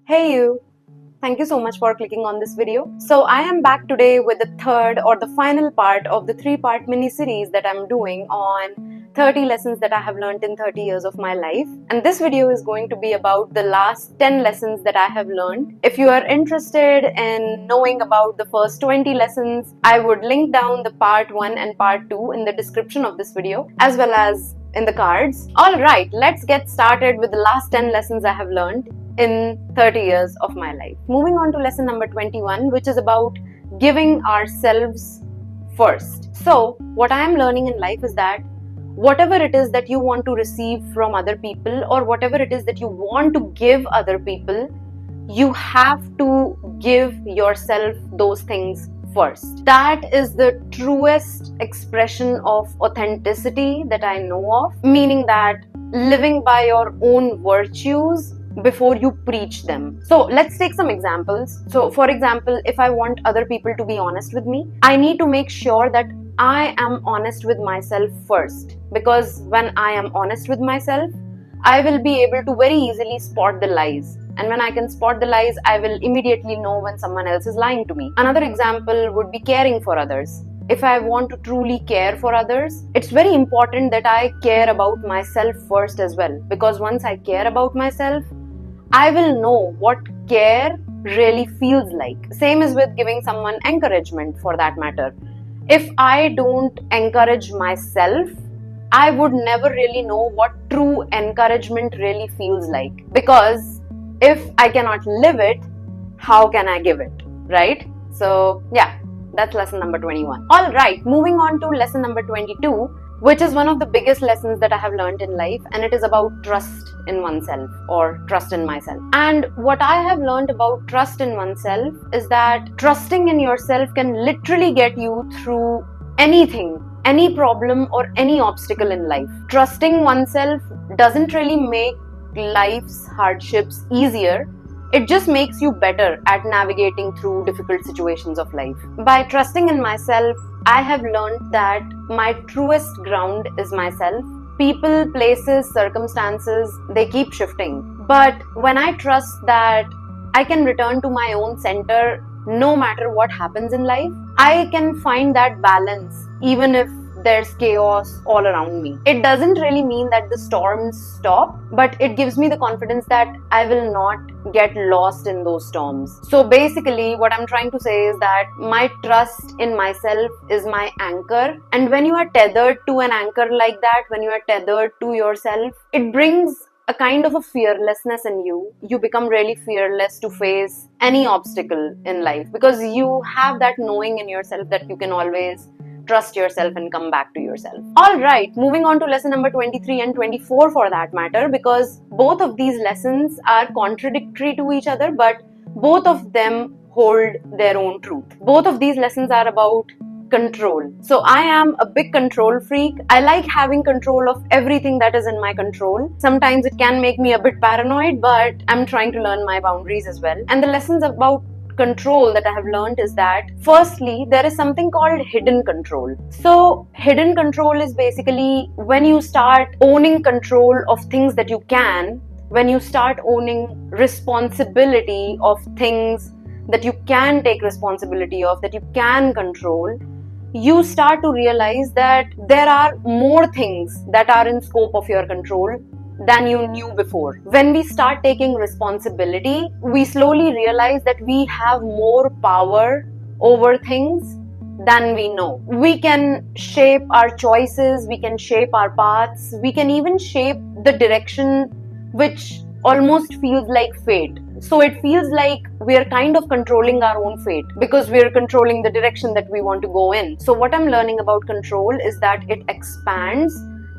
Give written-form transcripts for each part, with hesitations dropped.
Hey you! Thank you so much for clicking on this video. So I am back today with the third or the final part of the three-part mini-series that I'm doing on 30 lessons that I have learned in 30 years of my life. And this video is going to be about the last 10 lessons that I have learned. If you are interested in knowing about the first 20 lessons, I would link down the part 1 and part 2 in the description of this video, as well as in the cards. Alright, let's get started with the last 10 lessons I have learned in 30 years of my life. Moving on to lesson number 21, which is about giving ourselves first. So, what I am learning in life is that whatever it is that you want to receive from other people, or whatever it is that you want to give other people, you have to give yourself those things first. That is the truest expression of authenticity that I know of, meaning that living by your own virtues before you preach them. So let's take some examples. So for example, if I want other people to be honest with me, I need to make sure that I am honest with myself first, because when I am honest with myself, I will be able to very easily spot the lies. And when I can spot the lies, I will immediately know when someone else is lying to me. Another example would be caring for others. If I want to truly care for others, it's very important that I care about myself first as well. Because once I care about myself, I will know what care really feels like. Same is with giving someone encouragement, for that matter. If I don't encourage myself, I would never really know what true encouragement really feels like. Because if I cannot live it, how can I give it, right? So yeah, that's lesson number 21. Alright, moving on to lesson number 22, which is one of the biggest lessons that I have learned in life, and it is about trust in oneself, or trust in myself. And what I have learned about trust in oneself is that trusting in yourself can literally get you through anything, any problem or any obstacle in life. Trusting oneself doesn't really make life's hardships easier. It just makes you better at navigating through difficult situations of life. By trusting in myself, I have learned that my truest ground is myself. People, places, circumstances, they keep shifting. But when I trust that I can return to my own center no matter what happens in life, I can find that balance even if there's chaos all around me. It doesn't really mean that the storms stop, but it gives me the confidence that I will not get lost in those storms. So basically, what I'm trying to say is that my trust in myself is my anchor. And when you are tethered to an anchor like that, when you are tethered to yourself, it brings a kind of a fearlessness in you. You become really fearless to face any obstacle in life, because you have that knowing in yourself that you can always trust yourself and come back to yourself. Alright, moving on to lesson number 23 and 24 for that matter, because both of these lessons are contradictory to each other, but both of them hold their own truth. Both of these lessons are about control. So I am a big control freak. I like having control of everything that is in my control. Sometimes it can make me a bit paranoid, but I'm trying to learn my boundaries as well. And the lessons about control that I have learned is that firstly, there is something called hidden control. So hidden control is basically when you start owning control of things that you can, when you start owning responsibility of things that you can take responsibility of, that you can control, you start to realize that there are more things that are in scope of your control than you knew before. When we start taking responsibility, we slowly realize that we have more power over things than we know. We can shape our choices, we can shape our paths, we can even shape the direction which almost feels like fate. So it feels like we are kind of controlling our own fate, because we are controlling the direction that we want to go in. So what I'm learning about control is that it expands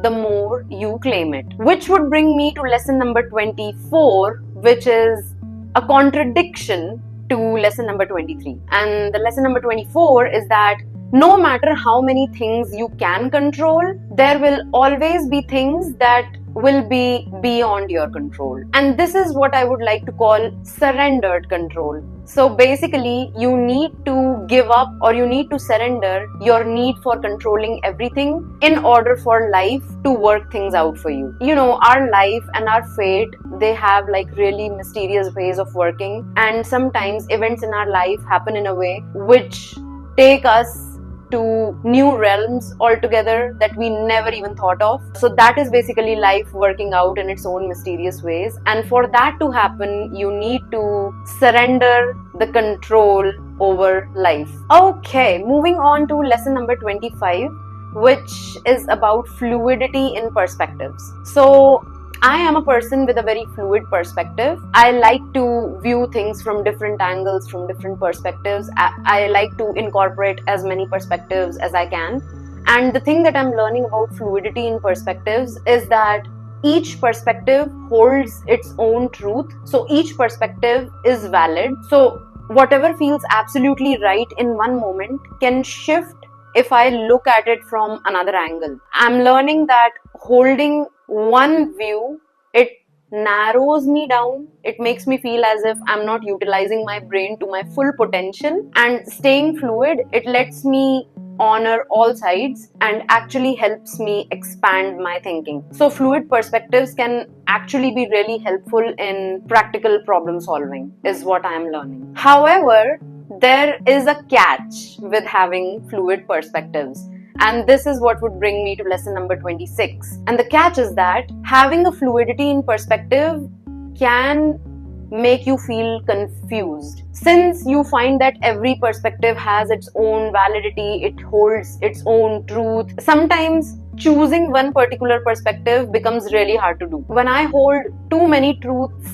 the more you claim it. Which would bring me to lesson number 24, which is a contradiction to lesson number 23. And the lesson number 24 is that no matter how many things you can control, there will always be things that will be beyond your control. And this is what I would like to call surrendered control. So basically, you need to give up, or you need to surrender your need for controlling everything in order for life to work things out for you. You know, our life and our fate, they have like really mysterious ways of working, and sometimes events in our life happen in a way which take us to new realms altogether that we never even thought of. So that is basically life working out in its own mysterious ways. And for that to happen, you need to surrender the control over life. Okay, moving on to lesson number 25, which is about fluidity in perspectives. So I am a person with a very fluid perspective. I like to view things from different angles, from different perspectives. I like to incorporate as many perspectives as I can. And the thing that I'm learning about fluidity in perspectives is that each perspective holds its own truth. So each perspective is valid. So whatever feels absolutely right in one moment can shift if I look at it from another angle. I'm learning that holding one view, it narrows me down. It makes me feel as if I'm not utilizing my brain to my full potential. And staying fluid, it lets me honor all sides and actually helps me expand my thinking. So fluid perspectives can actually be really helpful in practical problem solving, is what I'm learning. However, there is a catch with having fluid perspectives. And this is what would bring me to lesson number 26. And the catch is that having a fluidity in perspective can make you feel confused. Since you find that every perspective has its own validity, it holds its own truth, sometimes choosing one particular perspective becomes really hard to do. When I hold too many truths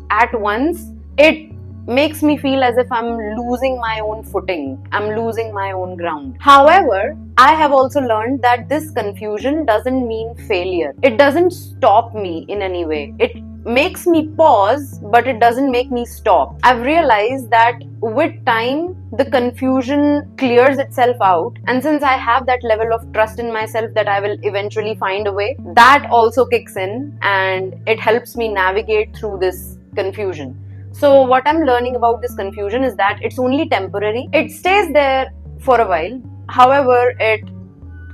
at once, it makes me feel as if I'm losing my own footing. I'm losing my own ground. However, I have also learned that this confusion doesn't mean failure. It doesn't stop me in any way. It makes me pause, but it doesn't make me stop. I've realized that with time, the confusion clears itself out. And since I have that level of trust in myself that I will eventually find a way, that also kicks in and it helps me navigate through this confusion. So what I'm learning about this confusion is that it's only temporary. It stays there for a while. However, it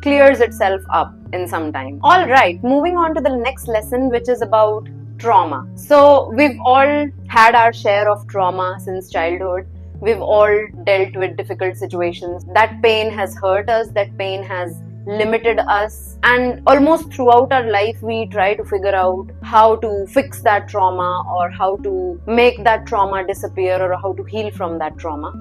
clears itself up in some time. Alright, moving on to the next lesson, which is about trauma. So we've all had our share of trauma since childhood. We've all dealt with difficult situations. That pain has hurt us. That pain has limited us, and almost throughout our life we try to figure out how to fix that trauma or how to make that trauma disappear or how to heal from that trauma.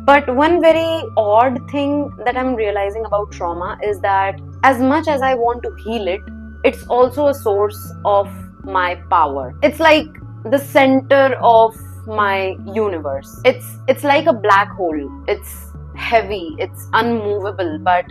But one very odd thing that I'm realizing about trauma is that as much as I want to heal it, it's also a source of my power. It's like the center of my universe. It's like a black hole. It's heavy, it's unmovable, but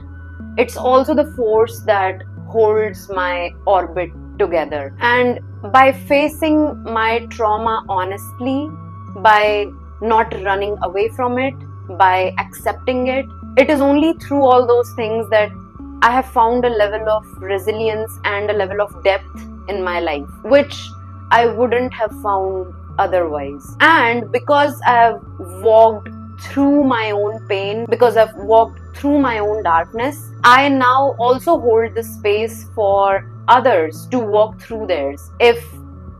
it's also the force that holds my orbit together. And by facing my trauma honestly, by not running away from it, by accepting it, it is only through all those things that I have found a level of resilience and a level of depth in my life, which I wouldn't have found otherwise. And because I've walked through my own pain, because I've walked through my own darkness, I now also hold the space for others to walk through theirs. If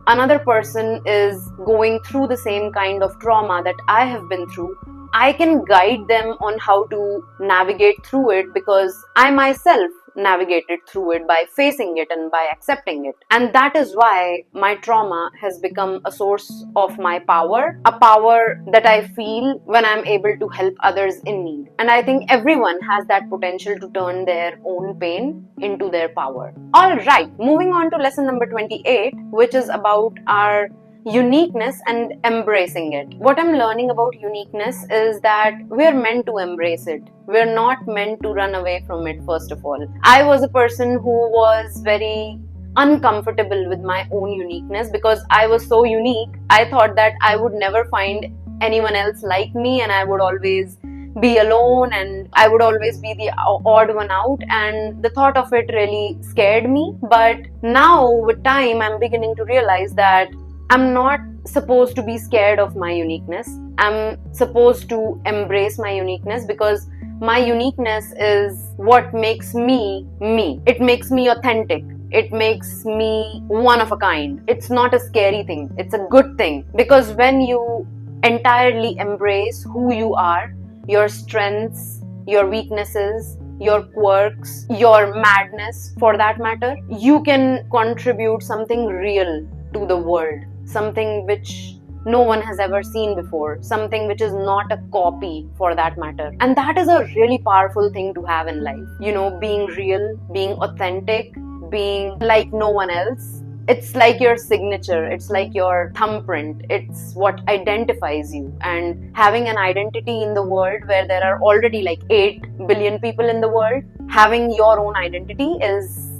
another person is going through the same kind of trauma that I have been through, I can guide them on how to navigate through it, because I myself navigated through it by facing it and by accepting it. And that is why my trauma has become a source of my power, a power that I feel when I'm able to help others in need. And I think everyone has that potential to turn their own pain into their power. Alright, moving on to lesson number 28, which is about our uniqueness and embracing it. What I'm learning about uniqueness is that we're meant to embrace it. We're not meant to run away from it, first of all. I was a person who was very uncomfortable with my own uniqueness because I was so unique. I thought that I would never find anyone else like me and I would always be alone, and I would always be the odd one out, and the thought of it really scared me. But now with time, I'm beginning to realize that I'm not supposed to be scared of my uniqueness. I'm supposed to embrace my uniqueness, because my uniqueness is what makes me me. It makes me authentic. It makes me one of a kind. It's not a scary thing. It's a good thing, because when you entirely embrace who you are, your strengths, your weaknesses, your quirks, your madness for that matter, you can contribute something real to the world, something which no one has ever seen before, something which is not a copy for that matter. And that is a really powerful thing to have in life. You know, being real, being authentic, being like no one else. It's like your signature, it's like your thumbprint, it's what identifies you. And having an identity in the world where there are already like 8 billion people in the world, having your own identity is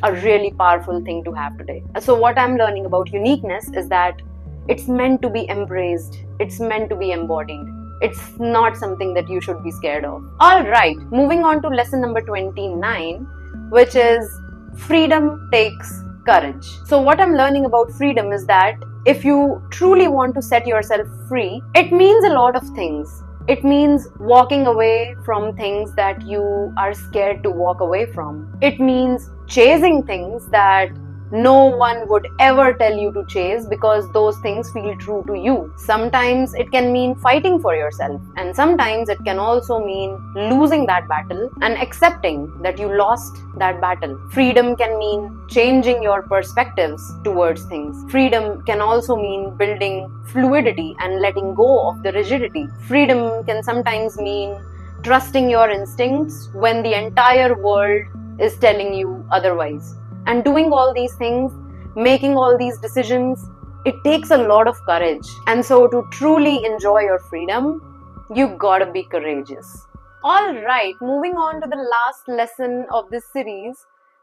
a really powerful thing to have today. So what I'm learning about uniqueness is that it's meant to be embraced, it's meant to be embodied. It's not something that you should be scared of. Alright, moving on to lesson number 29, which is freedom takes courage. So what I'm learning about freedom is that if you truly want to set yourself free, it means a lot of things. It means walking away from things that you are scared to walk away from. It means chasing things that no one would ever tell you to chase, because those things feel true to you. Sometimes it can mean fighting for yourself, and sometimes it can also mean losing that battle and accepting that you lost that battle. Freedom can mean changing your perspectives towards things. Freedom can also mean building fluidity and letting go of the rigidity. Freedom can sometimes mean trusting your instincts when the entire world is telling you otherwise. And doing all these things, making all these decisions, it takes a lot of courage. And so to truly enjoy your freedom, you gotta be courageous. Alright, moving on to the last lesson of this series,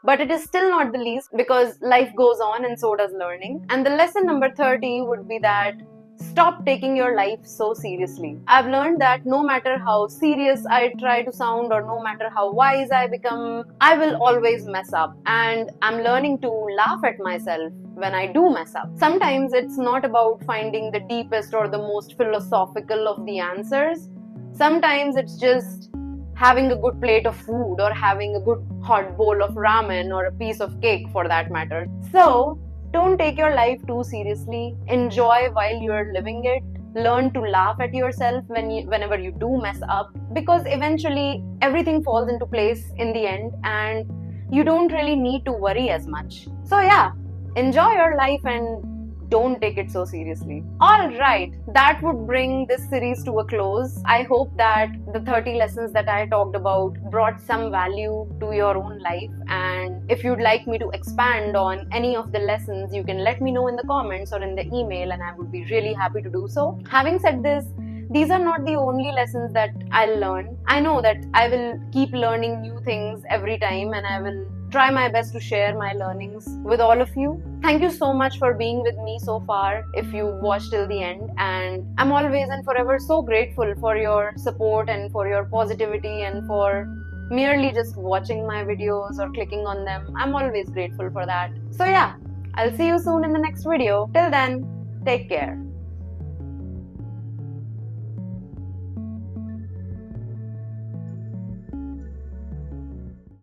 but it is still not the least, because life goes on and so does learning. And the lesson number 30 would be that stop taking your life so seriously. I've learned that no matter how serious I try to sound, or no matter how wise I become, I will always mess up. And I'm learning to laugh at myself when I do mess up. Sometimes it's not about finding the deepest or the most philosophical of the answers. Sometimes it's just having a good plate of food, or having a good hot bowl of ramen, or a piece of cake for that matter. So don't take your life too seriously. Enjoy while you're living it. Learn to laugh at yourself whenever you do mess up, because eventually everything falls into place in the end, and you don't really need to worry as much. So yeah, enjoy your life and don't take it so seriously. Alright, that would bring this series to a close. I hope that the 30 lessons that I talked about brought some value to your own life, and if you'd like me to expand on any of the lessons, you can let me know in the comments or in the email, and I would be really happy to do so. Having said this, these are not the only lessons that I'll learn. I know that I will keep learning new things every time, and I will try my best to share my learnings with all of you. Thank you so much for being with me so far, if you watched till the end, and I'm always and forever so grateful for your support and for your positivity and for merely just watching my videos or clicking on them. I'm always grateful for that. So yeah, I'll see you soon in the next video. Till then, take care.